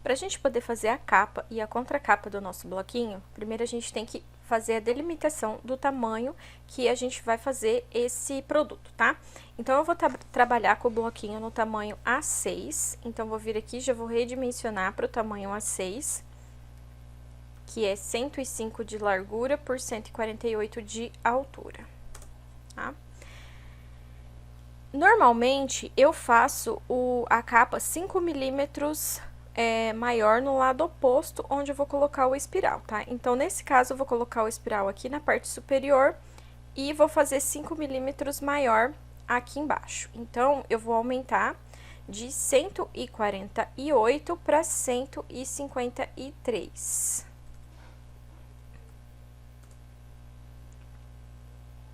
Para a gente poder fazer a capa e a contracapa do nosso bloquinho, primeiro a gente tem que fazer a delimitação do tamanho que a gente vai fazer esse produto, tá? Então, eu vou trabalhar com o bloquinho no tamanho A6, então, vou vir aqui, já vou redimensionar para o tamanho A6, que é 105 de largura por 148 de altura, tá? Normalmente, eu faço a capa 5 milímetros maior no lado oposto, onde eu vou colocar o espiral, tá? Então, nesse caso, eu vou colocar o espiral aqui na parte superior e vou fazer 5 milímetros maior aqui embaixo. Então, eu vou aumentar de 148 para 153.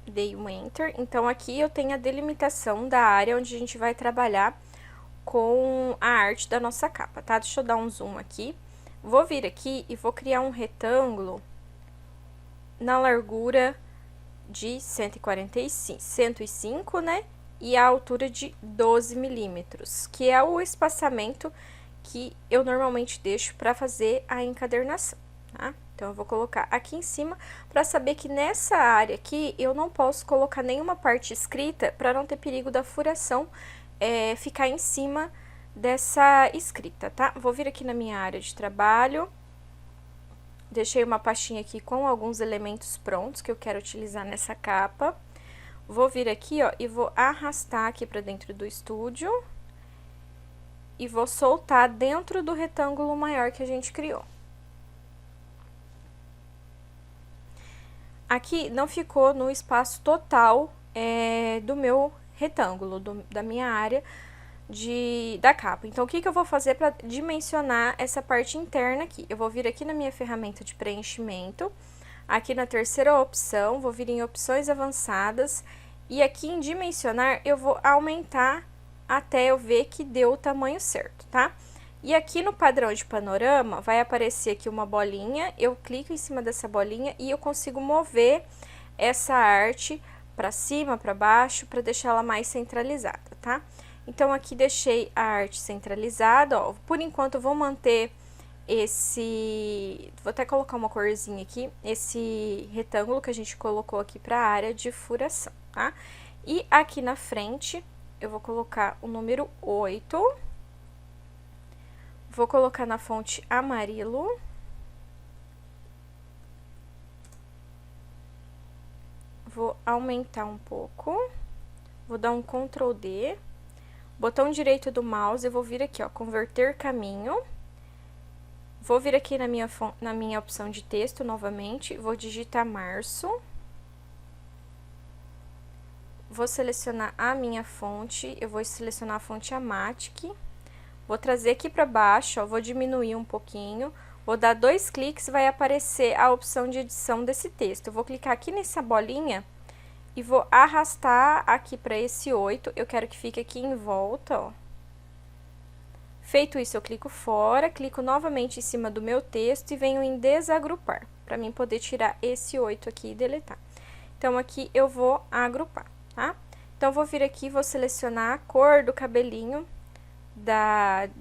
Dei um Enter. Então, aqui eu tenho a delimitação da área onde a gente vai trabalhar com a arte da nossa capa, tá? Deixa eu dar um zoom aqui. Vou vir aqui e vou criar um retângulo na largura de 105, né? E a altura de 12 milímetros, que é o espaçamento que eu normalmente deixo para fazer a encadernação, tá? Então, eu vou colocar aqui em cima para saber que nessa área aqui eu não posso colocar nenhuma parte escrita para não ter perigo da furação ficar em cima dessa escrita, tá? Vou vir aqui na minha área de trabalho, deixei uma pastinha aqui com alguns elementos prontos que eu quero utilizar nessa capa. Vou vir aqui, ó, e vou arrastar aqui pra dentro do estúdio e vou soltar dentro do retângulo maior que a gente criou. Aqui não ficou no espaço total do meu retângulo, da minha área da capa. Então, o que eu vou fazer para dimensionar essa parte interna aqui? Eu vou vir aqui na minha ferramenta de preenchimento, aqui na terceira opção, vou vir em opções avançadas, e aqui em dimensionar, eu vou aumentar até eu ver que deu o tamanho certo, tá? E aqui no padrão de panorama, vai aparecer aqui uma bolinha, eu clico em cima dessa bolinha e eu consigo mover essa arte para cima, para baixo, para deixar ela mais centralizada, tá? Então, aqui deixei a arte centralizada, ó. Por enquanto, eu vou manter vou até colocar uma corzinha aqui, esse retângulo que a gente colocou aqui para a área de furação, tá? E aqui na frente, eu vou colocar o número 8. Vou colocar na fonte amarelo. Vou aumentar um pouco, vou dar um Ctrl D, botão direito do mouse, eu vou vir aqui, ó, converter caminho. Vou vir aqui na minha opção de texto novamente, vou digitar março. Vou selecionar a minha fonte, eu vou selecionar a fonte Amatic. Vou trazer aqui para baixo, ó, vou diminuir um pouquinho. Vou dar 2 cliques, vai aparecer a opção de edição desse texto. Eu vou clicar aqui nessa bolinha e vou arrastar aqui para esse 8. Eu quero que fique aqui em volta, ó. Feito isso, eu clico fora, clico novamente em cima do meu texto e venho em desagrupar, para mim poder tirar esse 8 aqui e deletar. Então, aqui eu vou agrupar, tá? Então, eu vou vir aqui, vou selecionar a cor do cabelinho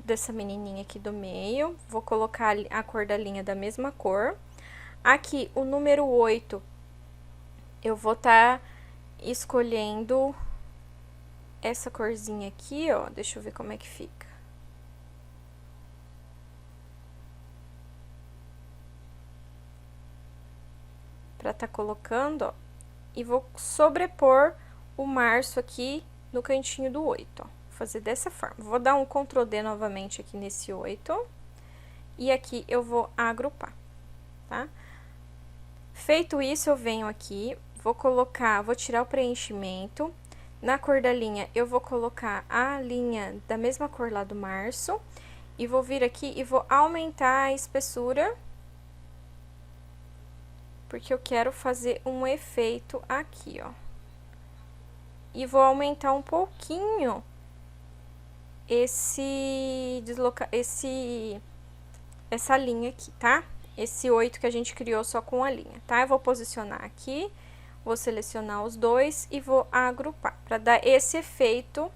dessa menininha aqui do meio, vou colocar a cor da linha da mesma cor. Aqui, o número 8, eu vou estar escolhendo essa corzinha aqui, ó, deixa eu ver como é que fica. Pra tá colocando, ó, e vou sobrepor o março aqui no cantinho do 8, ó. Fazer dessa forma. Vou dar um Ctrl D novamente aqui nesse 8. E aqui eu vou agrupar, tá? Feito isso, eu venho aqui, vou tirar o preenchimento. Na cor da linha, eu vou colocar a linha da mesma cor lá do março. E vou vir aqui e vou aumentar a espessura, porque eu quero fazer um efeito aqui, ó. E vou aumentar um pouquinho essa linha aqui, tá? Esse 8 que a gente criou só com a linha, tá? Eu vou posicionar aqui, vou selecionar os dois e vou agrupar, para dar esse efeito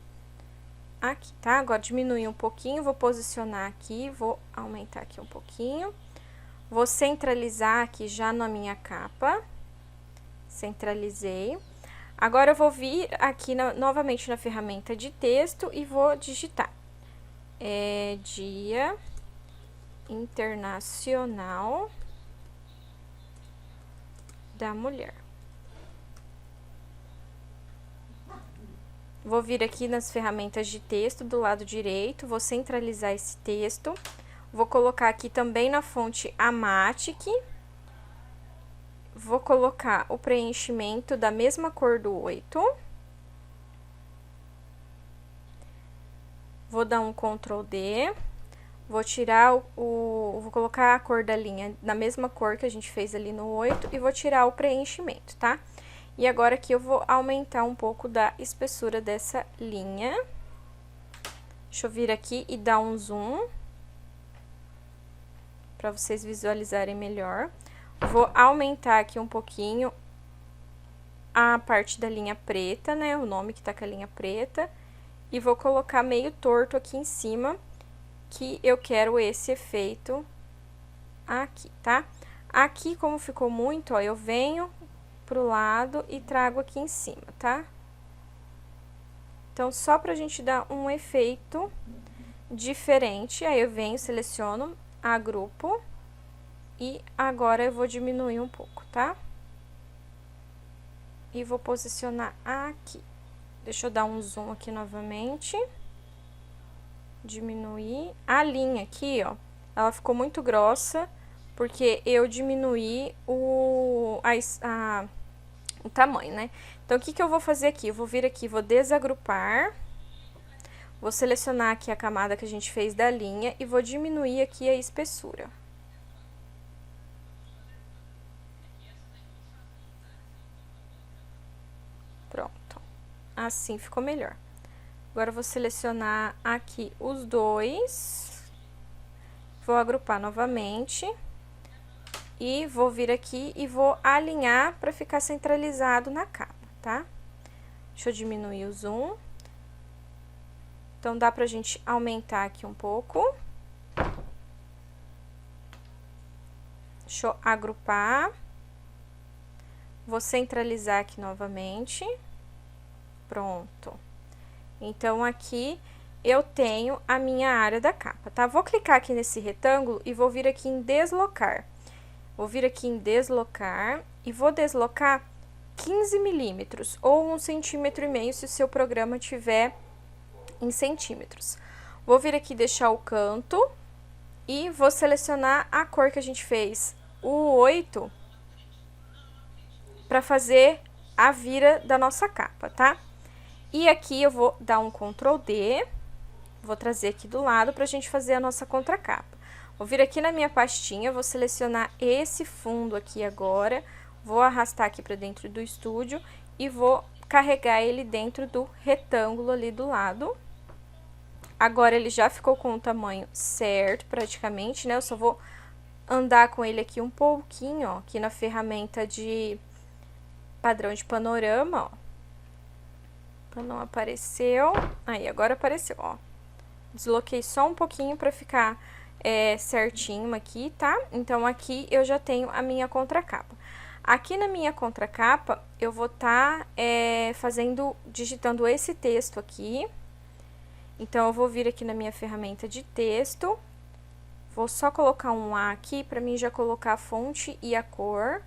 aqui, tá? Agora, diminuir um pouquinho, vou posicionar aqui, vou aumentar aqui um pouquinho. Vou centralizar aqui já na minha capa. Centralizei. Agora, eu vou vir aqui novamente na ferramenta de texto e vou digitar. Dia Internacional da Mulher. Vou vir aqui nas ferramentas de texto do lado direito, vou centralizar esse texto. Vou colocar aqui também na fonte Amatic. Vou colocar o preenchimento da mesma cor do 8. Vou dar um Ctrl D. Vou tirar vou colocar a cor da linha na mesma cor que a gente fez ali no 8 e vou tirar o preenchimento, tá? E agora aqui eu vou aumentar um pouco da espessura dessa linha. Deixa eu vir aqui e dar um zoom, para vocês visualizarem melhor. Vou aumentar aqui um pouquinho a parte da linha preta, né? O nome que tá com a linha preta. E vou colocar meio torto aqui em cima, que eu quero esse efeito aqui, tá? Aqui, como ficou muito, ó, eu venho pro lado e trago aqui em cima, tá? Então, só pra gente dar um efeito diferente, aí eu venho, seleciono, agrupo e agora eu vou diminuir um pouco, tá? E vou posicionar aqui. Deixa eu dar um zoom aqui novamente. Diminuir. A linha aqui, ó, ela ficou muito grossa, porque eu diminuí o tamanho, né? Então, o que que eu vou fazer aqui? Eu vou vir aqui, vou desagrupar, vou selecionar aqui a camada que a gente fez da linha e vou diminuir aqui a espessura. Pronto. Assim ficou melhor. Agora, eu vou selecionar aqui os dois, vou agrupar novamente. E vou vir aqui e vou alinhar para ficar centralizado na capa, tá? Deixa eu diminuir o zoom. Então, dá pra gente aumentar aqui um pouco. Deixa eu agrupar. Vou centralizar aqui novamente. Pronto. Então, aqui eu tenho a minha área da capa, tá? Vou clicar aqui nesse retângulo e vou vir aqui em deslocar. Vou vir aqui em deslocar e vou deslocar 15 milímetros ou 1,5 cm se o seu programa tiver em centímetros. Vou vir aqui deixar o canto e vou selecionar a cor que a gente fez, o 8, para fazer a vira da nossa capa, tá? E aqui eu vou dar um Ctrl D, vou trazer aqui do lado pra gente fazer a nossa contracapa. Vou vir aqui na minha pastinha, vou selecionar esse fundo aqui agora, vou arrastar aqui para dentro do estúdio e vou carregar ele dentro do retângulo ali do lado. Agora, ele já ficou com o tamanho certo, praticamente, né? Eu só vou andar com ele aqui um pouquinho, ó, aqui na ferramenta de padrão de panorama, ó. Não apareceu. Aí, agora apareceu, ó. Desloquei só um pouquinho para ficar certinho aqui, tá? Então, aqui eu já tenho a minha contracapa. Aqui na minha contracapa, eu vou estar digitando esse texto aqui. Então, eu vou vir aqui na minha ferramenta de texto, vou só colocar um A aqui, para mim já colocar a fonte e a cor.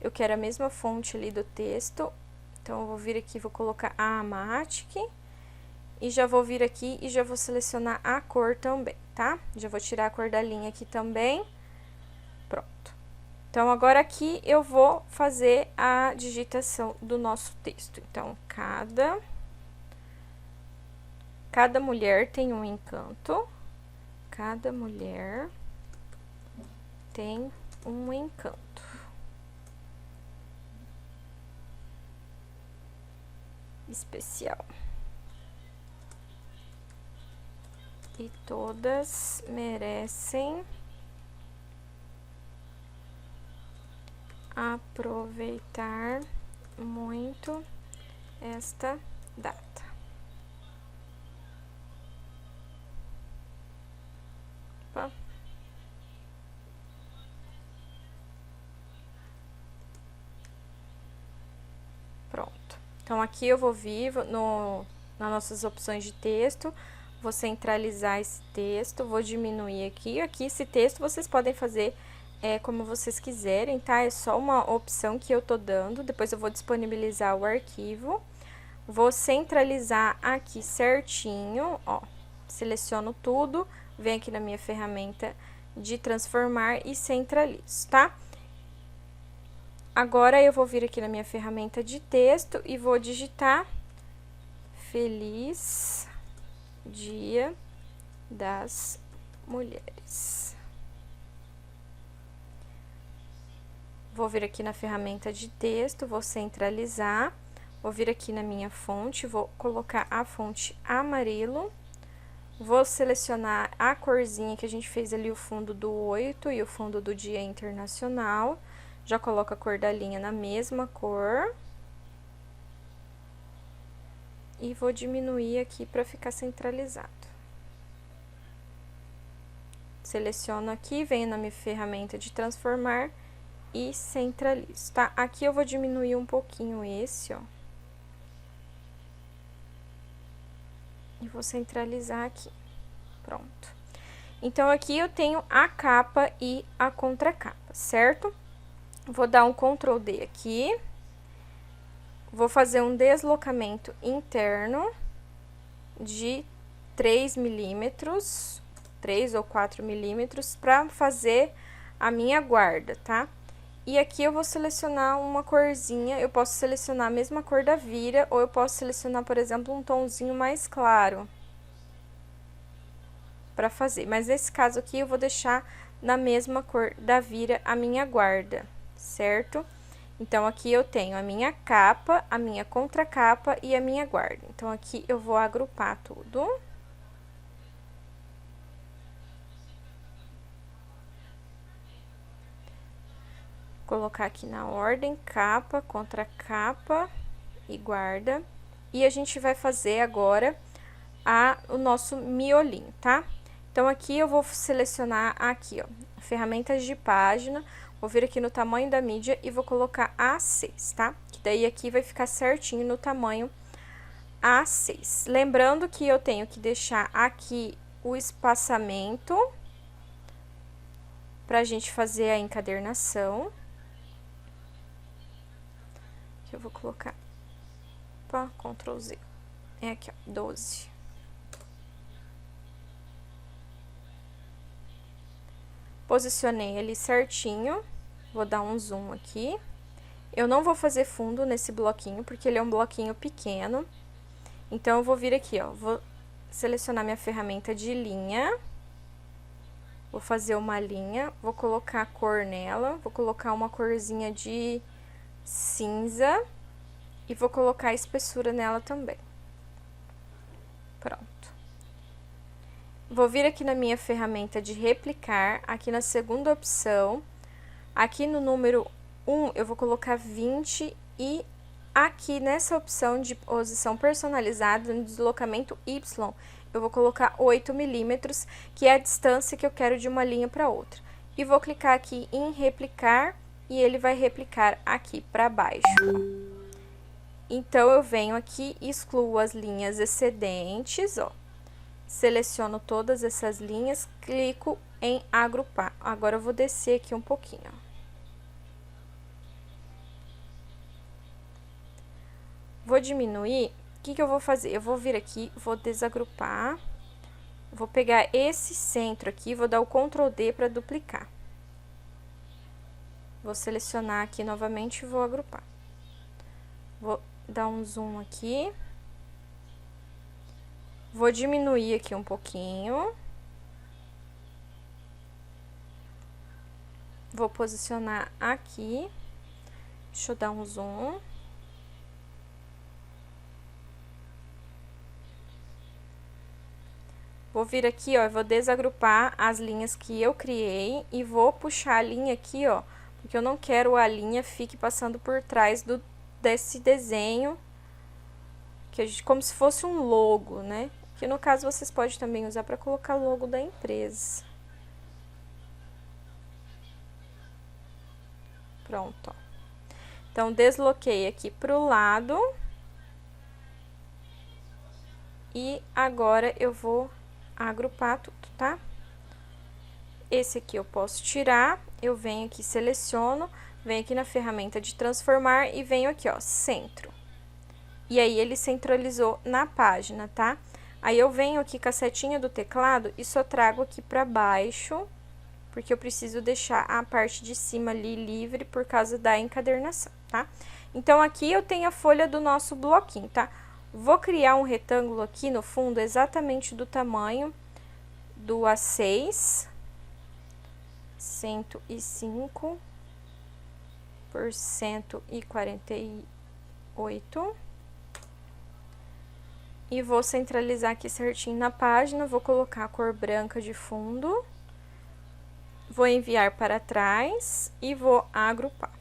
Eu quero a mesma fonte ali do texto, então, eu vou vir aqui, vou colocar a Amatic. E já vou vir aqui e já vou selecionar a cor também, tá? Já vou tirar a cor da linha aqui também. Pronto. Então, agora aqui eu vou fazer a digitação do nosso texto. Então, cada mulher tem um encanto. Cada mulher tem um encanto. Especial. E todas merecem aproveitar muito esta data. Então, aqui eu vou vir nas nossas opções de texto, vou centralizar esse texto, vou diminuir aqui. Aqui, esse texto, vocês podem fazer como vocês quiserem, tá? É só uma opção que eu tô dando, depois eu vou disponibilizar o arquivo. Vou centralizar aqui certinho, ó, seleciono tudo, venho aqui na minha ferramenta de transformar e centralizo, tá? Agora, eu vou vir aqui na minha ferramenta de texto e vou digitar Feliz Dia das Mulheres. Vou vir aqui na ferramenta de texto, vou centralizar, vou vir aqui na minha fonte, vou colocar a fonte amarelo, vou selecionar a corzinha que a gente fez ali, o fundo do 8 e o fundo do Dia Internacional, já coloco a cor da linha na mesma cor. E vou diminuir aqui para ficar centralizado. Seleciono aqui, venho na minha ferramenta de transformar e centralizo, tá? Aqui eu vou diminuir um pouquinho esse, ó. E vou centralizar aqui. Pronto. Então, aqui eu tenho a capa e a contracapa, certo? Vou dar um Ctrl D aqui. Vou fazer um deslocamento interno de 3 milímetros, 3 ou 4 milímetros, para fazer a minha guarda, tá? E aqui eu vou selecionar uma corzinha, eu posso selecionar a mesma cor da vira, ou eu posso selecionar, por exemplo, um tomzinho mais claro para fazer. Mas nesse caso aqui, eu vou deixar na mesma cor da vira a minha guarda, certo? Então, aqui eu tenho a minha capa, a minha contracapa e a minha guarda. Então, aqui eu vou agrupar tudo. Colocar aqui na ordem, capa, contracapa e guarda. E a gente vai fazer agora o nosso miolinho, tá? Então, aqui eu vou selecionar aqui, ó, ferramentas de página. Vou vir aqui no tamanho da mídia e vou colocar A6, tá? Que daí aqui vai ficar certinho no tamanho A6. Lembrando que eu tenho que deixar aqui o espaçamento pra gente fazer a encadernação. Aqui eu vou colocar, opa, Ctrl Z. É aqui, ó, 12. Posicionei ali certinho, vou dar um zoom aqui. Eu não vou fazer fundo nesse bloquinho, porque ele é um bloquinho pequeno. Então, eu vou vir aqui, ó, vou selecionar minha ferramenta de linha. Vou fazer uma linha, vou colocar a cor nela, vou colocar uma corzinha de cinza e vou colocar a espessura nela também. Pronto. Vou vir aqui na minha ferramenta de replicar, aqui na segunda opção, aqui no número 1 eu vou colocar 20 e aqui nessa opção de posição personalizada, no deslocamento Y, eu vou colocar 8 milímetros, que é a distância que eu quero de uma linha para outra. E vou clicar aqui em replicar e ele vai replicar aqui para baixo. Então, eu venho aqui e excluo as linhas excedentes, ó. Seleciono todas essas linhas, clico em agrupar. Agora, eu vou descer aqui um pouquinho, ó. Vou diminuir, o que que eu vou fazer? Eu vou vir aqui, vou desagrupar, vou pegar esse centro aqui, vou dar o Ctrl D para duplicar. Vou selecionar aqui novamente e vou agrupar. Vou dar um zoom aqui. Vou diminuir aqui um pouquinho. Vou posicionar aqui. Deixa eu dar um zoom. Vou vir aqui, ó, eu vou desagrupar as linhas que eu criei e vou puxar a linha aqui, ó, porque eu não quero a linha fique passando por trás desse desenho, como se fosse um logo, né? Que no caso vocês podem também usar para colocar o logo da empresa. Pronto, ó. Então, desloquei aqui pro lado E agora eu vou agrupar tudo, tá? Esse aqui eu posso tirar, eu venho aqui, seleciono, venho aqui na ferramenta de transformar e venho aqui, ó, centro. E aí, ele centralizou na página, tá? Aí, eu venho aqui com a setinha do teclado e só trago aqui pra baixo, porque eu preciso deixar a parte de cima ali livre por causa da encadernação, tá? Então, aqui eu tenho a folha do nosso bloquinho, tá? Vou criar um retângulo aqui no fundo exatamente do tamanho do A6, 105 por 148. E vou centralizar aqui certinho na página, vou colocar a cor branca de fundo. Vou enviar para trás e vou agrupar.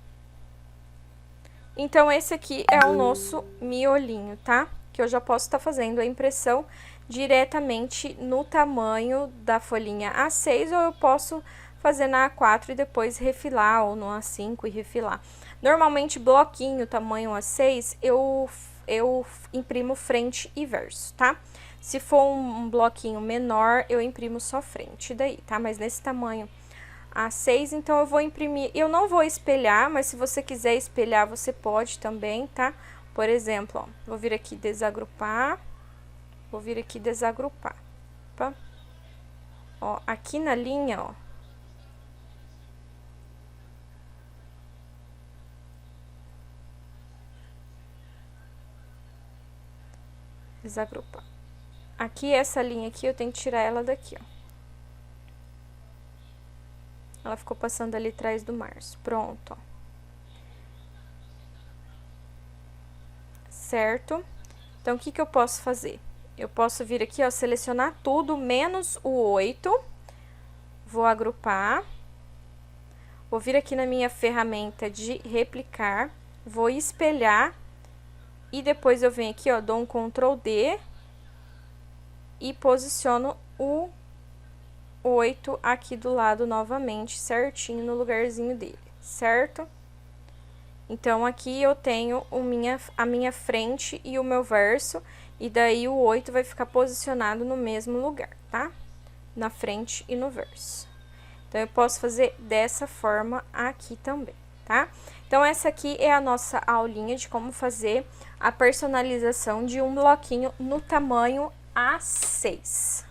Então, esse aqui é o nosso miolinho, tá? Que eu já posso estar fazendo a impressão diretamente no tamanho da folhinha A6, ou eu posso fazer na A4 e depois refilar, ou no A5 e refilar. Normalmente, bloquinho tamanho A6, eu imprimo frente e verso, tá? Se for um bloquinho menor, eu imprimo só frente daí, tá? Mas nesse tamanho A6, então eu vou imprimir, eu não vou espelhar, mas se você quiser espelhar, você pode também, tá? Por exemplo, ó, vou vir aqui desagrupar, vou vir aqui desagrupar, opa. Ó, aqui na linha, ó, desagrupar. Aqui, essa linha aqui, eu tenho que tirar ela daqui, ó. Ela ficou passando ali atrás do Março. Pronto, ó. Certo? Então, o que que eu posso fazer? Eu posso vir aqui, ó, selecionar tudo, menos o 8. Vou agrupar. Vou vir aqui na minha ferramenta de replicar. Vou espelhar. E depois eu venho aqui, ó, dou um Ctrl D. E posiciono o 8 aqui do lado novamente, certinho no lugarzinho dele, certo? Então, aqui eu tenho a minha frente e o meu verso, e daí o 8 vai ficar posicionado no mesmo lugar, tá? Na frente e no verso. Então, eu posso fazer dessa forma aqui também, tá? Então, essa aqui é a nossa aulinha de como fazer a personalização de um bloquinho no tamanho A6.